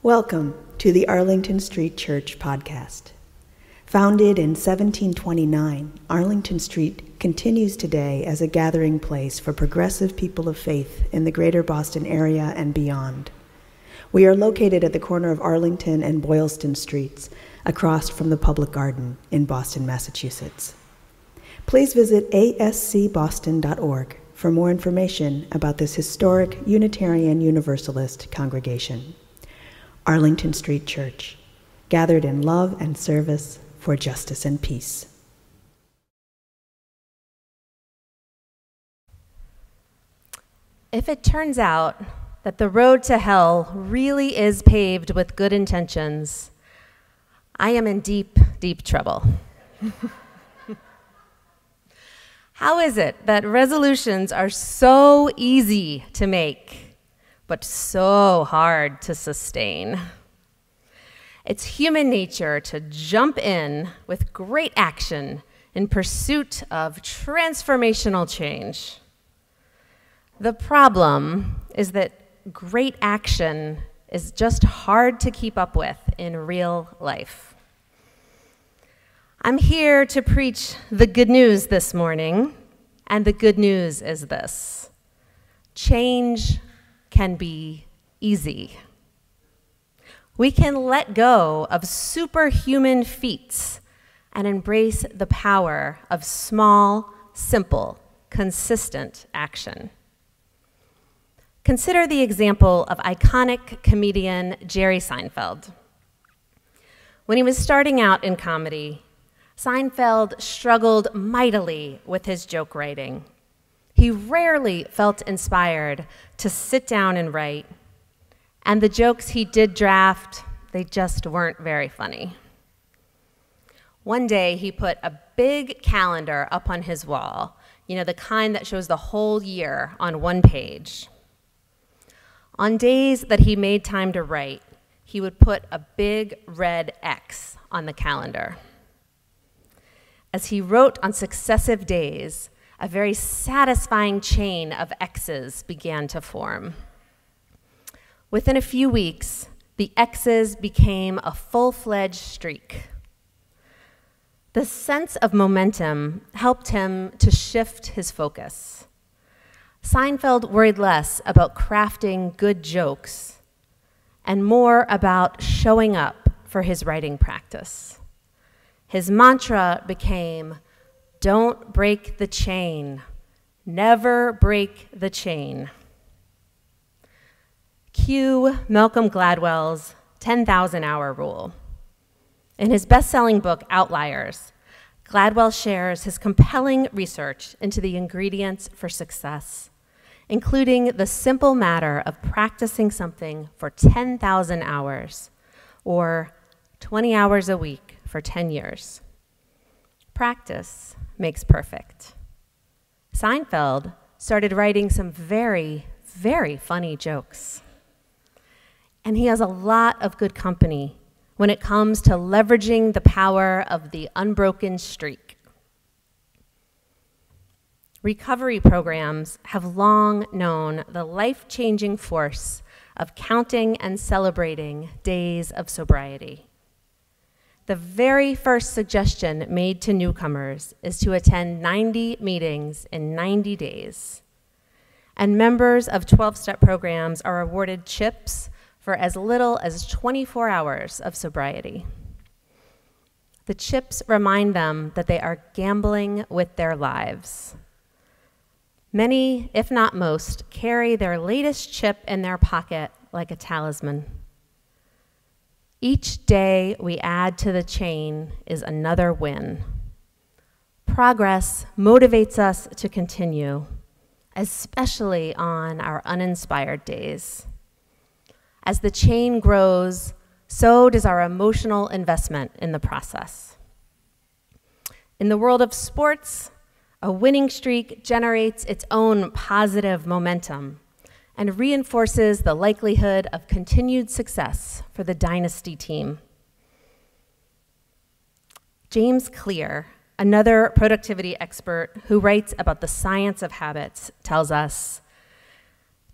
Welcome to the Arlington Street Church podcast. Founded in 1729, Arlington Street continues today as a gathering place for progressive people of faith in the greater Boston area and beyond. We are located at the corner of Arlington and Boylston Streets, across from the Public Garden in Boston, Massachusetts. Please visit ascboston.org for more information about this historic Unitarian Universalist congregation. Arlington Street Church, gathered in love and service for justice and peace. If it turns out that the road to hell really is paved with good intentions, I am in deep, deep trouble. How is it that resolutions are so easy to make, but so hard to sustain? It's human nature to jump in with great action in pursuit of transformational change. The problem is that great action is just hard to keep up with in real life. I'm here to preach the good news this morning, and the good news is this: change can be easy. We can let go of superhuman feats and embrace the power of small, simple, consistent action. Consider the example of iconic comedian Jerry Seinfeld. When he was starting out in comedy, Seinfeld struggled mightily with his joke writing. He rarely felt inspired to sit down and write, and the jokes he did draft, they just weren't very funny. One day, he put a big calendar up on his wall, the kind that shows the whole year on one page. On days that he made time to write, he would put a big red X on the calendar. As he wrote on successive days, a very satisfying chain of X's began to form. Within a few weeks, the X's became a full-fledged streak. The sense of momentum helped him to shift his focus. Seinfeld worried less about crafting good jokes and more about showing up for his writing practice. His mantra became, "Don't break the chain. Never break the chain." Cue Malcolm Gladwell's 10,000-hour rule. In his best-selling book, Outliers, Gladwell shares his compelling research into the ingredients for success, including the simple matter of practicing something for 10,000 hours, or 20 hours a week for 10 years. Practice makes perfect. Seinfeld started writing some very, very funny jokes. And he has a lot of good company when it comes to leveraging the power of the unbroken streak. Recovery programs have long known the life-changing force of counting and celebrating days of sobriety. The very first suggestion made to newcomers is to attend 90 meetings in 90 days. And members of 12-step programs are awarded chips for as little as 24 hours of sobriety. The chips remind them that they are gambling with their lives. Many, if not most, carry their latest chip in their pocket like a talisman. Each day we add to the chain is another win. Progress motivates us to continue, especially on our uninspired days. As the chain grows, so does our emotional investment in the process. In the world of sports, a winning streak generates its own positive momentum and reinforces the likelihood of continued success for the dynasty team. James Clear, another productivity expert who writes about the science of habits, tells us,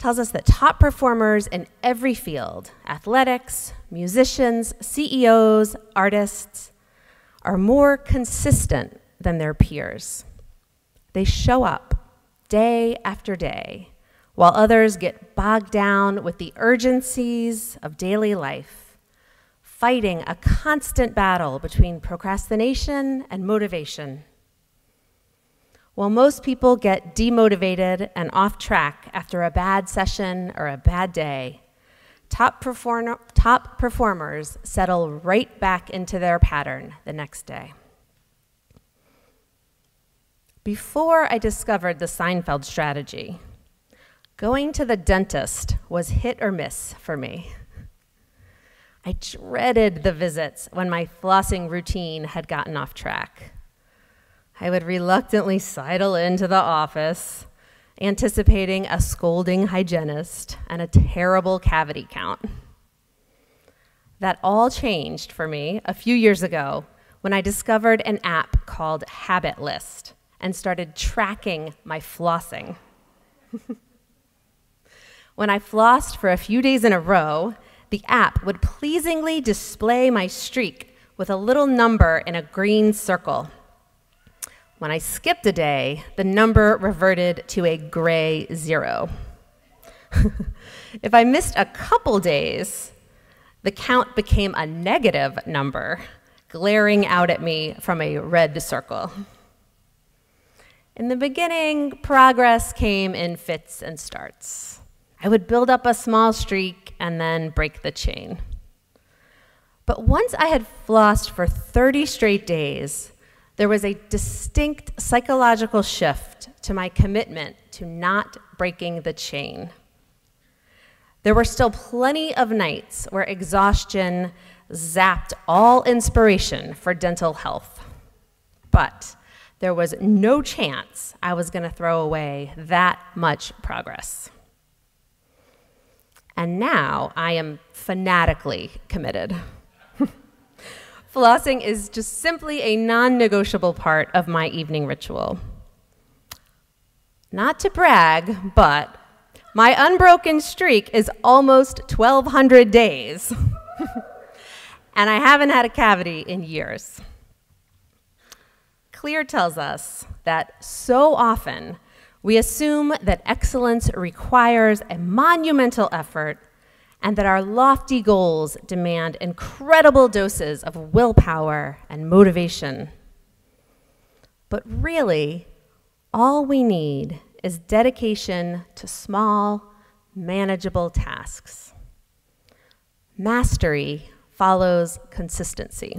tells us that top performers in every field, athletics, musicians, CEOs, artists, are more consistent than their peers. They show up day after day, while others get bogged down with the urgencies of daily life, fighting a constant battle between procrastination and motivation. While most people get demotivated and off track after a bad session or a bad day, top performers settle right back into their pattern the next day. Before I discovered the Seinfeld strategy, going to the dentist was hit or miss for me. I dreaded the visits when my flossing routine had gotten off track. I would reluctantly sidle into the office, anticipating a scolding hygienist and a terrible cavity count. That all changed for me a few years ago when I discovered an app called Habit List and started tracking my flossing. When I flossed for a few days in a row, the app would pleasingly display my streak with a little number in a green circle. When I skipped a day, the number reverted to a gray 0. If I missed a couple days, the count became a negative number, glaring out at me from a red circle. In the beginning, progress came in fits and starts. I would build up a small streak and then break the chain. But once I had flossed for 30 straight days, there was a distinct psychological shift to my commitment to not breaking the chain. There were still plenty of nights where exhaustion zapped all inspiration for dental health. But there was no chance I was going to throw away that much progress. And now I am fanatically committed. Flossing is just simply a non-negotiable part of my evening ritual. Not to brag, but my unbroken streak is almost 1,200 days. And I haven't had a cavity in years. Clear tells us that so often we assume that excellence requires a monumental effort and that our lofty goals demand incredible doses of willpower and motivation. But really, all we need is dedication to small, manageable tasks. Mastery follows consistency.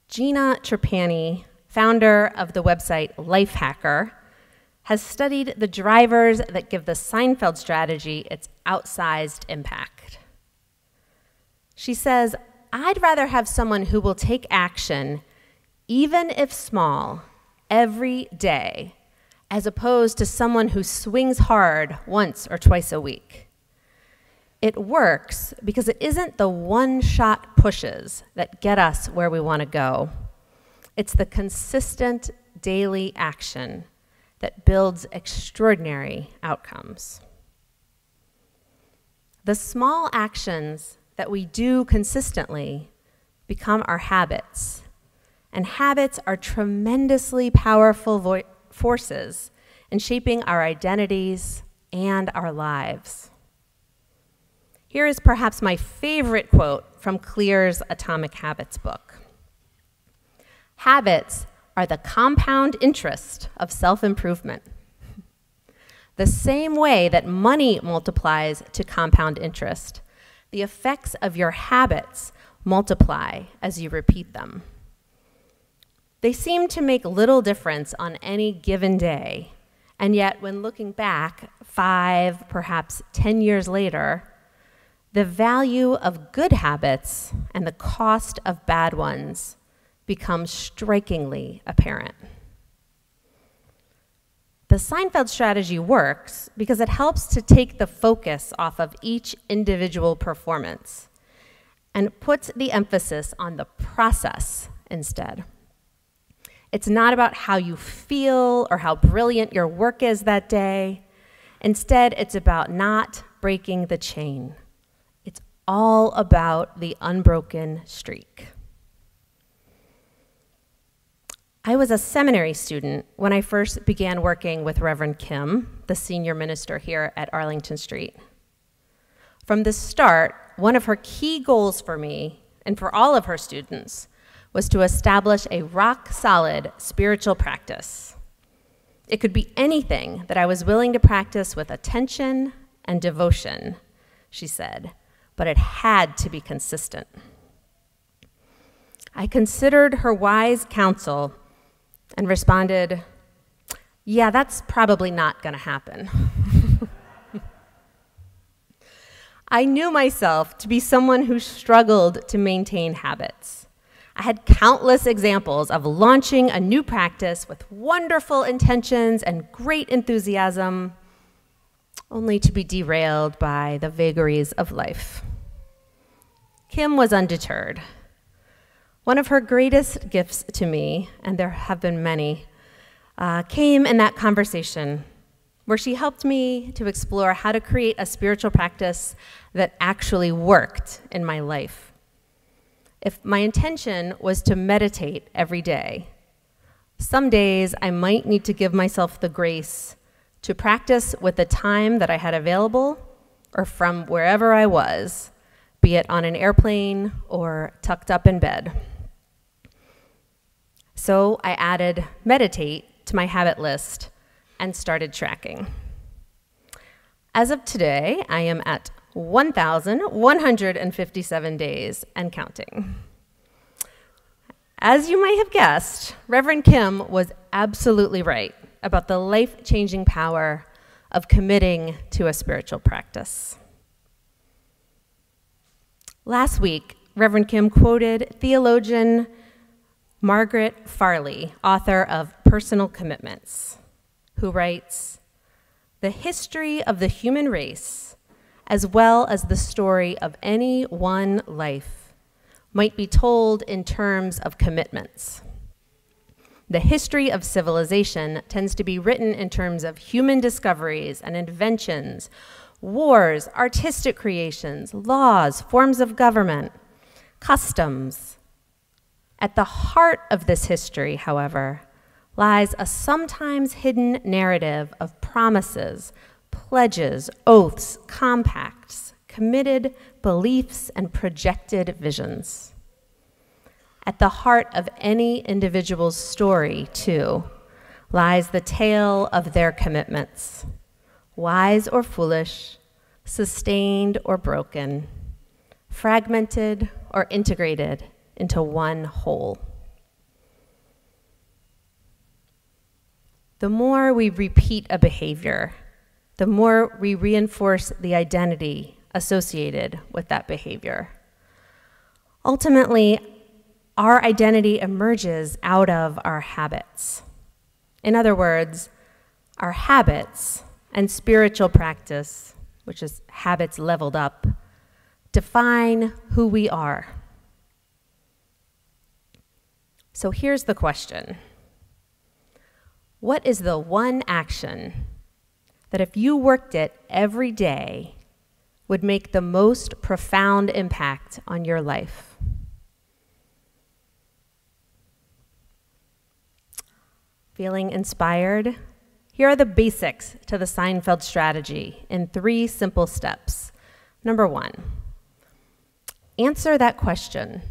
Gina Trapani, founder of the website Lifehacker, has studied the drivers that give the Seinfeld strategy its outsized impact. She says, I'd rather have someone who will take action, even if small, every day, as opposed to someone who swings hard once or twice a week. It works because it isn't the one-shot pushes that get us where we want to go. It's the consistent daily action that builds extraordinary outcomes. The small actions that we do consistently become our habits, and habits are tremendously powerful forces in shaping our identities and our lives. Here is perhaps my favorite quote from Clear's Atomic Habits book. Habits are the compound interest of self-improvement. The same way that money multiplies to compound interest, the effects of your habits multiply as you repeat them. They seem to make little difference on any given day, and yet when looking back 5, perhaps 10 years later, the value of good habits and the cost of bad ones becomes strikingly apparent. The Seinfeld strategy works because it helps to take the focus off of each individual performance and puts the emphasis on the process instead. It's not about how you feel or how brilliant your work is that day. Instead, it's about not breaking the chain. It's all about the unbroken streak. I was a seminary student when I first began working with Reverend Kim, the senior minister here at Arlington Street. From the start, one of her key goals for me and for all of her students was to establish a rock-solid spiritual practice. It could be anything that I was willing to practice with attention and devotion, she said, but it had to be consistent. I considered her wise counsel and responded, yeah, that's probably not going to happen. I knew myself to be someone who struggled to maintain habits. I had countless examples of launching a new practice with wonderful intentions and great enthusiasm, only to be derailed by the vagaries of life. Kim was undeterred. One of her greatest gifts to me, and there have been many, came in that conversation where she helped me to explore how to create a spiritual practice that actually worked in my life. If my intention was to meditate every day, some days I might need to give myself the grace to practice with the time that I had available or from wherever I was, be it on an airplane or tucked up in bed. So I added meditate to my habit list and started tracking. As of today, I am at 1,157 days and counting. As you might have guessed, Reverend Kim was absolutely right about the life-changing power of committing to a spiritual practice. Last week, Reverend Kim quoted theologian Margaret Farley, author of Personal Commitments, who writes, "The history of the human race, as well as the story of any one life, might be told in terms of commitments. The history of civilization tends to be written in terms of human discoveries and inventions, wars, artistic creations, laws, forms of government, customs. At the heart of this history, however, lies a sometimes hidden narrative of promises, pledges, oaths, compacts, committed beliefs, and projected visions. At the heart of any individual's story, too, lies the tale of their commitments, wise or foolish, sustained or broken, fragmented or integrated into one whole. The more we repeat a behavior, the more we reinforce the identity associated with that behavior. Ultimately, our identity emerges out of our habits. In other words, our habits and spiritual practice, which is habits leveled up, define who we are. So here's the question. What is the one action that if you worked it every day would make the most profound impact on your life? Feeling inspired? Here are the basics to the Seinfeld strategy in 3 simple steps. Number 1, answer that question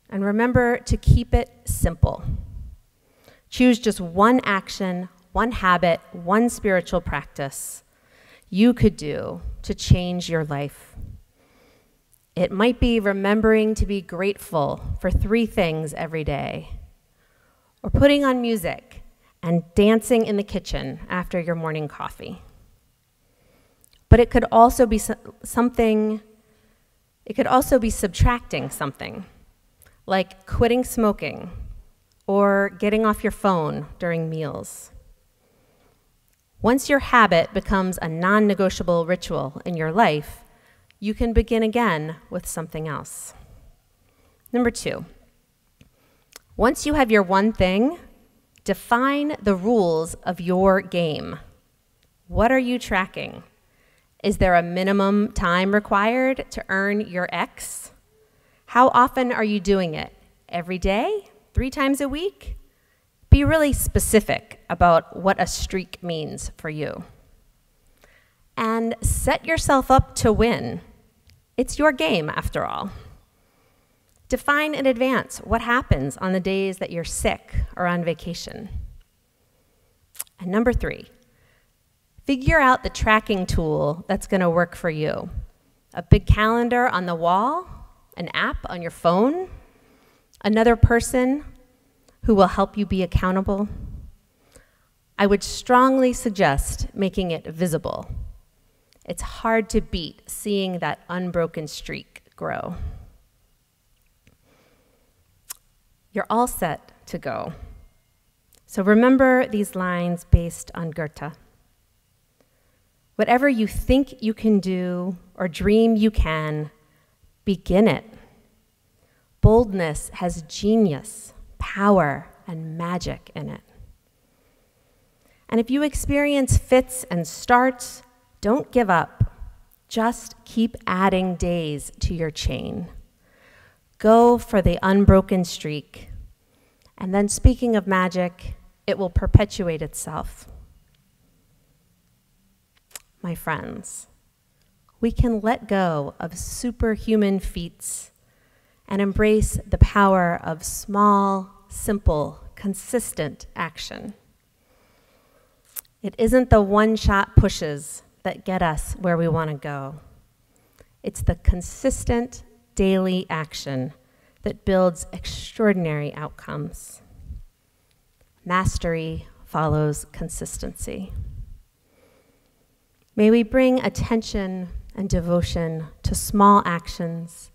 and remember to keep it simple. Choose just one action, one habit, one spiritual practice you could do to change your life. It might be remembering to be grateful for 3 things every day, or putting on music and dancing in the kitchen after your morning coffee. But it could also be subtracting something, like quitting smoking or getting off your phone during meals. Once your habit becomes a non-negotiable ritual in your life, you can begin again with something else. Number 2, once you have your one thing, define the rules of your game. What are you tracking? Is there a minimum time required to earn your X? How often are you doing it? Every day? 3 times a week? Be really specific about what a streak means for you. And set yourself up to win. It's your game, after all. Define in advance what happens on the days that you're sick or on vacation. And number 3, figure out the tracking tool that's going to work for you. A big calendar on the wall, an app on your phone, another person who will help you be accountable. I would strongly suggest making it visible. It's hard to beat seeing that unbroken streak grow. You're all set to go. So remember these lines based on Goethe. Whatever you think you can do or dream you can, begin it. Boldness has genius, power, and magic in it. And if you experience fits and starts, don't give up. Just keep adding days to your chain. Go for the unbroken streak. And then, speaking of magic, it will perpetuate itself. My friends, we can let go of superhuman feats and embrace the power of small, simple, consistent action. It isn't the one-shot pushes that get us where we want to go. It's the consistent daily action that builds extraordinary outcomes. Mastery follows consistency. May we bring attention and devotion to small actions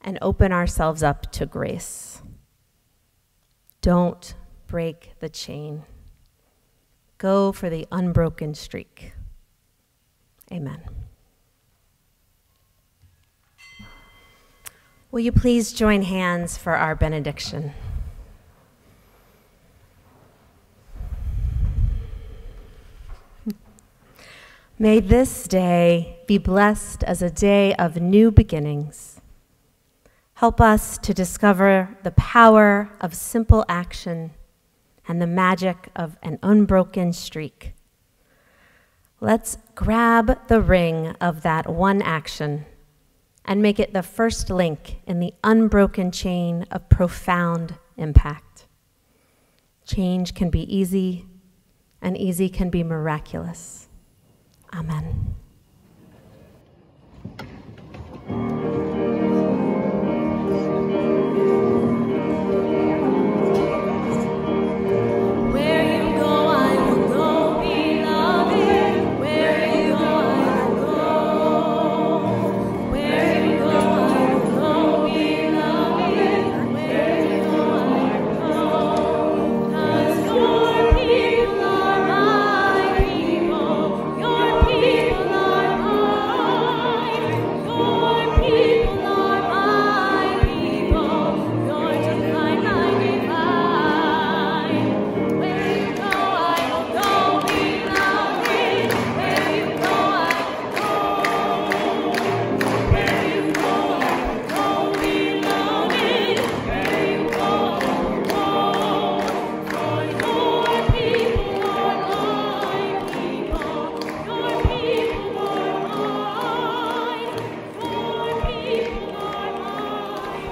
and open ourselves up to grace. Don't break the chain. Go for the unbroken streak. Amen. Will you please join hands for our benediction? May this day be blessed as a day of new beginnings. Help us to discover the power of simple action and the magic of an unbroken streak. Let's grab the ring of that one action and make it the first link in the unbroken chain of profound impact. Change can be easy, and easy can be miraculous. Amen.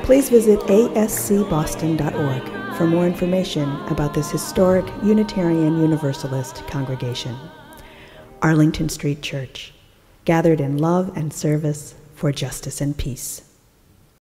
Please visit ascboston.org for more information about this historic Unitarian Universalist congregation. Arlington Street Church, gathered in love and service for justice and peace.